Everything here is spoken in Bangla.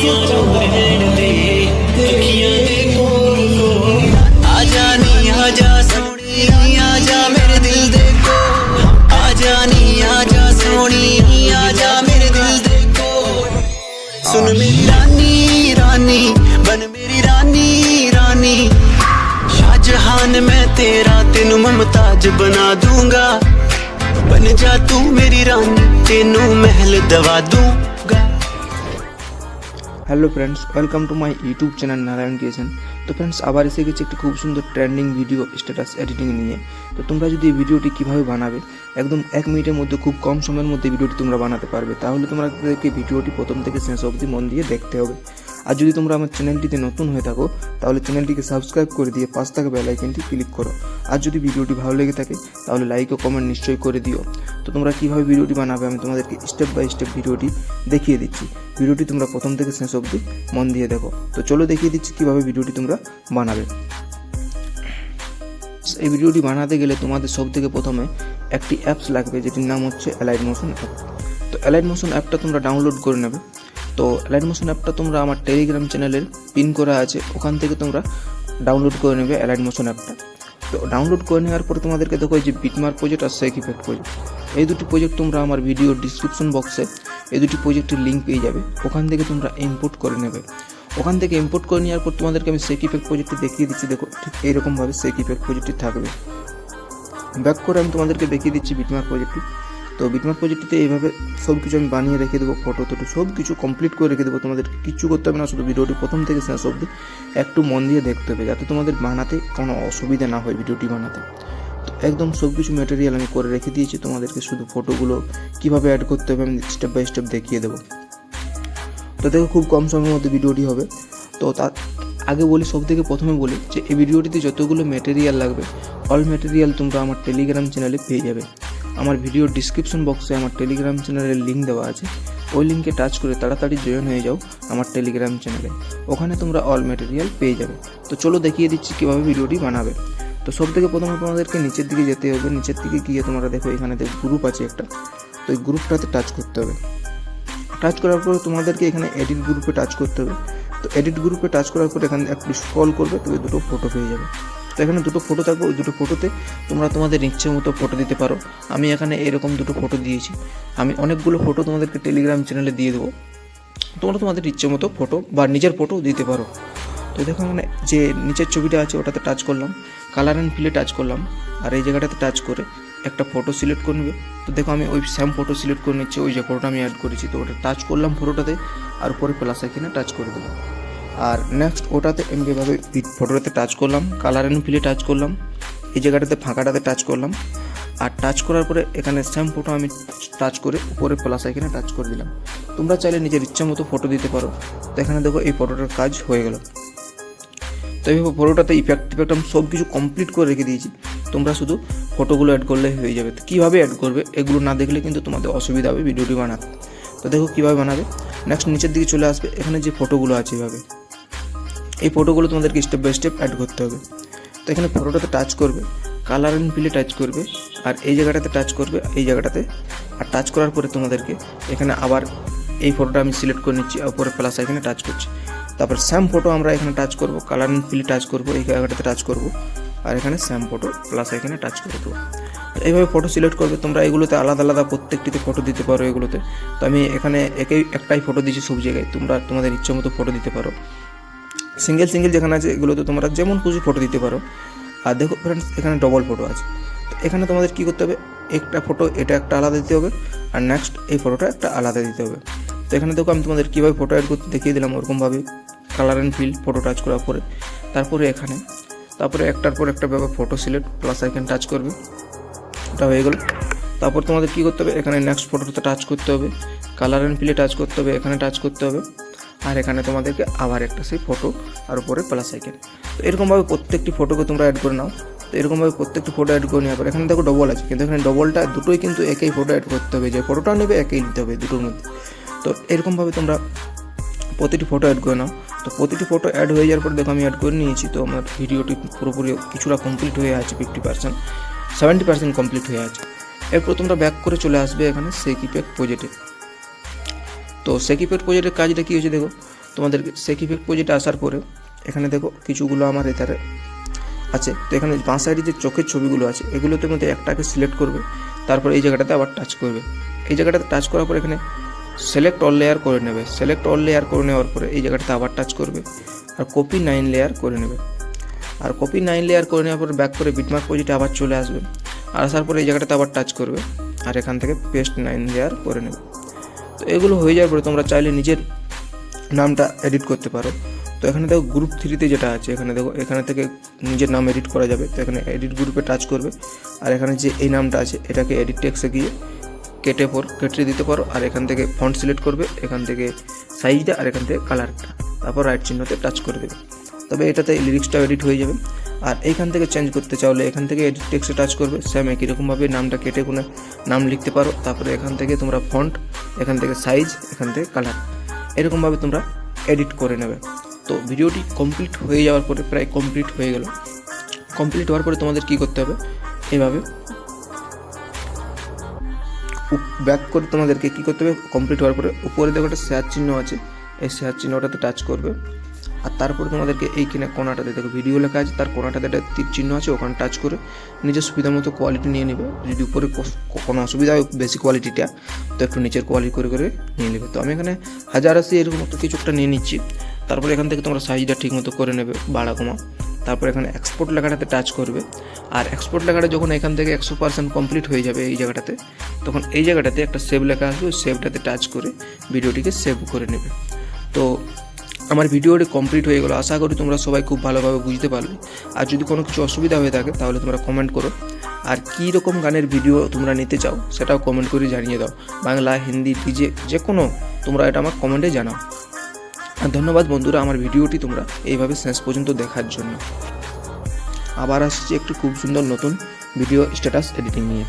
अखियां जो बैठ दे अखियां दे कोल कोल आजा नी आजा सोनी आजा मेरे दिल दे कोल आजा नी आजा सोनी आजा मेरे दिल दे कोल सुन मेरी रानी रानी बन मेरी रानी रानी शाहजहान मैं तेरा तेनू मुमताज बना दूंगा बन जा तू मेरी रानी तेनू महल दवा दूंगा। Hello friends, welcome to my YouTube channel Narayan creation. তো ফ্রেন্ডস, আবার এসে গেছি একটি খুব সুন্দর ট্রেন্ডিং ভিডিও স্ট্যাটাস এডিটিং নিয়ে। তো তোমরা যদি এই ভিডিওটি কীভাবে বানাবে, একদম 1 মিনিটের মধ্যে খুব কম সময়ের মধ্যে ভিডিওটি তোমরা বানাতে পারবে, তাহলে তোমাদেরকে ভিডিওটি প্রথম থেকে শেষ অবধি মন দিয়ে দেখতে হবে। আর যদি তোমরা আমার চ্যানেলটিতে নতুন হয়ে থাকো তাহলে চ্যানেলটিকে সাবস্ক্রাইব করে দিয়ে পাশে থাকা বেল আইকনটি ক্লিক করো। আর যদি ভিডিওটি ভালো লেগে থাকে তাহলে লাইক ও কমেন্ট নিশ্চয়ই করে দিও। তো তোমরা কীভাবে ভিডিওটি বানাবে আমি তোমাদেরকে স্টেপ বাই স্টেপ ভিডিওটি দেখিয়ে দিচ্ছি। ভিডিওটি তোমরা প্রথম থেকে শেষ অবধি মন দিয়ে দেখো। তো চলো দেখিয়ে দিচ্ছি কীভাবে ভিডিওটি তোমরা বানাবে। এই ভিডিওটি বানাতে গেলে তোমাদের সব থেকে প্রথমে একটি অ্যাপস লাগবে, যেটির নাম হচ্ছে অ্যালাইড মোশন অ্যাপ। তো অ্যালাইড মোশন অ্যাপটা তোমরা ডাউনলোড করে নেবে। তো অ্যালাইড মোশন অ্যাপটা তোমরা আমার টেলিগ্রাম চ্যানেলের পিন করা আছে, ওখান থেকে তোমরা ডাউনলোড করে নেবে অ্যালাইড মোশন অ্যাপটা। তো ডাউনলোড করে নেওয়ার পরে তোমাদেরকে দেখো যে বিটমার্ক প্রজেক্ট আর শেক ইফেক্ট প্রজেক্ট, এই দুটি প্রজেক্ট তোমরা আমার ভিডিওর ডিসক্রিপশন বক্সে এই দুটি প্রজেক্টের লিঙ্ক পেয়ে যাবে, ওখান থেকে তোমরা ইম্পোর্ট করে নেবে। ওখান থেকে ইম্পোর্ট করে নেওয়ার পর তোমাদেরকে আমি শেক ইফেক্ট প্রজেক্টটি দেখিয়ে দিচ্ছি। দেখো ঠিক এইরকমভাবে শেক ইফেক্ট প্রজেক্টটি থাকবে। ব্যাক করে আমি তোমাদেরকে দেখিয়ে দিচ্ছি বিটমার্ক প্রজেক্টটি। তো বিটমার্ক প্রজেক্টটিতে এইভাবে সব কিছু আমি বানিয়ে রেখে দেবো, ফটো টটো সব কিছু কমপ্লিট করে রেখে দেবো। তোমাদেরকে কিচ্ছু করতে হবে না, শুধু ভিডিওটি প্রথম থেকে শেষ অবধি একটু মন দিয়ে দেখতে হবে, যাতে তোমাদের বানাতে কোনো অসুবিধা না হয় ভিডিওটি বানাতে। তো একদম সব কিছু ম্যাটেরিয়াল আমি করে রেখে দিয়েছি, তোমাদেরকে শুধু ফটোগুলো কীভাবে অ্যাড করতে হবে আমি স্টেপ বাই স্টেপ দেখিয়ে দেবো। তো দেখো খুব কম সময়ের মধ্যে ভিডিওটি হবে। তো তার আগে বলি, সব থেকে প্রথমে বলি যে এই ভিডিওটিতে যতগুলো ম্যাটেরিয়াল লাগবে অল ম্যাটেরিয়াল তোমরা আমার টেলিগ্রাম চ্যানেলে পেয়ে যাবে। আমার ভিডিওর ডিসক্রিপশন বক্সে আমার টেলিগ্রাম চ্যানেলের লিঙ্ক দেওয়া আছে, ওই লিঙ্কে টাচ করে তাড়াতাড়ি জয়েন হয়ে যাও আমার টেলিগ্রাম চ্যানেলে, ওখানে তোমরা অল ম্যাটেরিয়াল পেয়ে যাবে। তো চলো দেখিয়ে দিচ্ছি কীভাবে ভিডিওটি বানাবে। তো সব থেকে প্রথমে তোমাদেরকে নিচের দিকে যেতে হবে। নিচের দিকে গিয়ে তোমরা দেখো এখানে গ্রুপ আছে একটা, তো এই গ্রুপটাতে টাচ করতে হবে। টাচ করার পরে তোমাদেরকে এখানে এডিট গ্রুপে টাচ করতে হবে। তো এডিট গ্রুপে টাচ করার পরে এখানে একটু স্ক্রল করবে, তবে দুটো ফটো পেয়ে যাবে। তো এখানে দুটো ফটো থাকবে, ওই দুটো ফটোতে তোমরা তোমাদের ইচ্ছে মতো ফটো দিতে পারো। আমি এখানে এরকম দুটো ফটো দিয়েছি। আমি অনেকগুলো ফটো তোমাদেরকে টেলিগ্রাম চ্যানেলে দিয়ে দেবো, তোমরা তোমাদের ইচ্ছে মতো ফটো বা নিজের ফটো দিতে পারো। তো দেখো মানে যে নিচের ছবিটা আছে ওটাতে টাচ করলাম, কালার অ্যান্ড ফিলে টাচ করলাম, আর এই জায়গাটাতে টাচ করে একটা ফটো সিলেক্ট করে নেবে। তো দেখো আমি ওই সেম ফটো সিলেক্ট করে নিচ্ছি, ওই যে ফটোটা আমি অ্যাড করেছি। তো ওটা টাচ করলাম ফটোটাতে, আর উপরে প্লাস আইকনে টাচ করে দেবো। আর নেক্সট ওটাতে আমি এভাবে ফটোটাতে টাচ করলাম, কালার অ্যান্ড ফিলে টাচ করলাম, এই জায়গাটাতে ফাঁকাটাতে টাচ করলাম, আর টাচ করার পরে এখানে সেম ফটো আমি টাচ করে উপরে প্লাস আইকনে টাচ করে দিলাম। তোমরা চাইলে নিজের ইচ্ছা মতো ফটো দিতে পারো। তো এখানে দেখো এই ফটোটার কাজ হয়ে গেল। তো এইভাবে ফটোটাতে ইফেক্ট আমি সব কিছু কমপ্লিট করে রেখে দিয়েছি, তোমরা শুধু ফটোগুলো অ্যাড করলে হয়ে যাবে। তো কীভাবে অ্যাড করবে এগুলো না দেখলে কিন্তু তোমাদের অসুবিধা হবে ভিডিওটি বানাতে। তো দেখো কীভাবে বানাবে। নেক্সট নিচের দিকে চলে আসবে, এখানে যে ফটোগুলো আছে এভাবে এই ফটোগুলো তোমাদেরকে স্টেপ বাই স্টেপ অ্যাড করতে হবে। তো এখানে ফটোটাতে টাচ করবে, কালার অ্যান্ড ফিলে টাচ করবে, আর এই জায়গাটাতে টাচ করবে, এই জায়গাটাতে। আর টাচ করার পরে তোমাদেরকে এখানে আবার এই ফটোটা আমি সিলেক্ট করে নিচ্ছি, উপরে প্লাস এখানে টাচ করছি। তারপর স্যাম ফটো আমরা এখানে টাচ করব, কালার অ্যান্ড ফিলে টাচ করব, এই জায়গাটাতে টাচ করব, আর এখানে স্যাম ফটো প্লাস এখানে টাচ করে দেবো। এইভাবে ফটো সিলেক্ট করবে। তোমরা এগুলোতে আলাদা আলাদা প্রত্যেকটিতে ফটো দিতে পারো এগুলোতে। তো আমি এখানে একটাই ফটো দিচ্ছি সব জায়গায়, তোমরা তোমাদের ইচ্ছে মতো ফটো দিতে পারো। সিঙ্গেল যেখানে আছে এগুলোতে তোমরা যেমন খুশি ফটো দিতে পারো। আর দেখো ফ্রেন্ডস এখানে ডবল ফটো আছে। তো এখানে তোমাদের কী করতে হবে, একটা ফটো এটা একটা আলাদা দিতে হবে, আর নেক্সট এই ফটোটা একটা আলাদা দিতে হবে। তো এখানে দেখো আমি তোমাদের কীভাবে ফটো অ্যাড করতে দেখিয়ে দিলাম, ওরকমভাবে colour and fill photo touch করার পরে তারপরে এখানে একটার পর একটা ব্যাপার photo select plus icon touch করবে, এটা হয়ে গেল। তারপর তোমাদের কী করতে হবে, এখানে নেক্সট ফটোটাতে টাচ করতে হবে, কালার অ্যান্ড ফিলে টাচ করতে হবে, এখানে টাচ করতে হবে, আর এখানে তোমাদেরকে আবার একটা সেই ফটো আর উপরে প্লাস আইকন। তো এরকমভাবে প্রত্যেকটি ফটোকে তোমরা অ্যাড করে নাও। তো এরকমভাবে প্রত্যেকটি ফটো অ্যাড করে নেওয়ার পর এখানে দেখো ডবল আছে, কিন্তু এখানে ডবলটা দুটোই কিন্তু একই ফটো অ্যাড করতে হবে, যে ফটোটা নেবে একই নিতে হবে দুটোর মধ্যে। তো এরকমভাবে তোমরা প্রতিটি ফটো অ্যাড করে নাও। তো প্রতিটি ফটো অ্যাড হয়ে যাওয়ার পর দেখো আমি অ্যাড করে নিয়েছি। তো আমার ভিডিওটি পুরোপুরি কিছুটা কমপ্লিট হয়ে আছে, 50%, 70% কমপ্লিট হয়ে আছে। এরপর তোমরা ব্যাক করে চলে আসবে এখানে শেক ইফেক্ট প্রজেক্টে। তো শেক ইফেক্ট প্রজেক্টের কাজটা কী হয়েছে দেখো। তোমাদের সেক ইফেক্ট প্রজেক্টে আসার পরে এখানে দেখো কিছুগুলো আমার এধারে আছে। তো এখানে বাঁ সাইডে যে চোখের ছবিগুলো আছে এগুলোতে মধ্যে একটাকে সিলেক্ট করবে, তারপর এই জায়গাটাতে আবার টাচ করবে। এই জায়গাটাতে টাচ করার পর এখানে সিলেক্ট অল লেয়ার করে নেবে। সিলেক্ট অল লেয়ার করে নেওয়ার পরে এই জায়গাটাতে আবার টাচ করবে আর কপি 9 লেয়ার করে নেবে। আর কপি 9 লেয়ার করে নেওয়ার পরে ব্যাক করে বিটমার্ক প্রজেক্টে আবার চলে আসবে। আর আসার পরে এই জায়গাটাতে আবার টাচ করবে আর এখান থেকে পেস্ট 9 লেয়ার করে নেবে। তো এগুলো হয়ে যাওয়ার পরে তোমরা চাইলে নিজের নামটা এডিট করতে পারো। তো এখানে দেখো গ্রুপ 3তে যেটা আছে এখানে দেখো এখানে থেকে নিজের নাম এডিট করা যাবে। তো এখানে এডিট গ্রুপে টাচ করবে আর এখানে যে এই নামটা আছে এটাকে এডিট টেক্সটে গিয়ে কেটে দিতে পারো। আর এখান থেকে ফন্ট সিলেক্ট করবে, এখান থেকে সাইজটা আর এখান থেকে কালারটা, তারপর রাইট চিহ্নতে টাচ করে দেবে। তবে এটাতে লিরিক্সটাও এডিট হয়ে যাবে। আর এইখান থেকে চেঞ্জ করতে চাইলে এখান থেকে এডিট টেক্সটে টাচ করবে, সেম একই রকমভাবে নামটা কেটে কোনো নাম লিখতে পারো। তারপরে এখান থেকে তোমরা ফন্ট, এখান থেকে সাইজ, এখান থেকে কালার, এরকমভাবে তোমরা এডিট করে নেবে। তো ভিডিওটি কমপ্লিট হয়ে যাওয়ার পরে প্রায় কমপ্লিট হয়ে গেল। কমপ্লিট হওয়ার পরে তোমাদের কী করতে হবে, এইভাবে ব্যাক করে তোমাদেরকে কী করতে হবে, কমপ্লিট হওয়ার পরে উপরে দেখো একটা শেয়ার চিহ্ন আছে, এই শেয়ার চিহ্নটাতে টাচ করবে। আর তারপরে তোমাদেরকে এইখানে কোনাটাতে দেখো ভিডিও লেখা আছে, তার কোনাটাতে একটা তীর চিহ্ন আছে, ওখানে টাচ করে নিজের সুবিধা মতো কোয়ালিটি নিয়ে নেবে। যদি উপরে কোনো অসুবিধা হয় বেশি কোয়ালিটিটা, তো একটু নিচের কোয়ালিটি করে নিয়ে নেবে। তো আমি এখানে 1080 এরকম একটা কিছু একটা নিয়ে নিচ্ছি। তারপরে এখান থেকে তোমরা সাইজটা ঠিক মতো করে নেবে, বাড়া কমা। তারপর এখানে এক্সপোর্ট লেখাটাতে টাচ করবে। আর এক্সপোর্ট লেখাটা যখন এখান থেকে 100% কমপ্লিট হয়ে যাবে এই জায়গাটাতে, তখন এই জায়গাটাতে একটা সেভ লেখা আসবে, ওই সেভটাতে টাচ করে ভিডিওটিকে সেভ করে নেবে। তো আমার ভিডিওটি কমপ্লিট হয়ে গেল। আশা করি তোমরা সবাই খুব ভালোভাবে বুঝতে পারলে। আর যদি কোনো কিছু অসুবিধা হয়ে থাকে তাহলে তোমরা কমেন্ট করো। আর কী রকম গানের ভিডিও তোমরা নিতে চাও সেটাও কমেন্ট করে জানিয়ে দাও, বাংলা, হিন্দি, ডিজে, যে কোনো তোমরা এটা আমার কমেন্টে জানাও। আর ধন্যবাদ বন্ধুরা আমার ভিডিওটি তোমরা এইভাবে শেষ পর্যন্ত দেখার জন্য। আবার আসছি একটু খুব সুন্দর নতুন ভিডিও স্ট্যাটাস এডিটিং নিয়ে।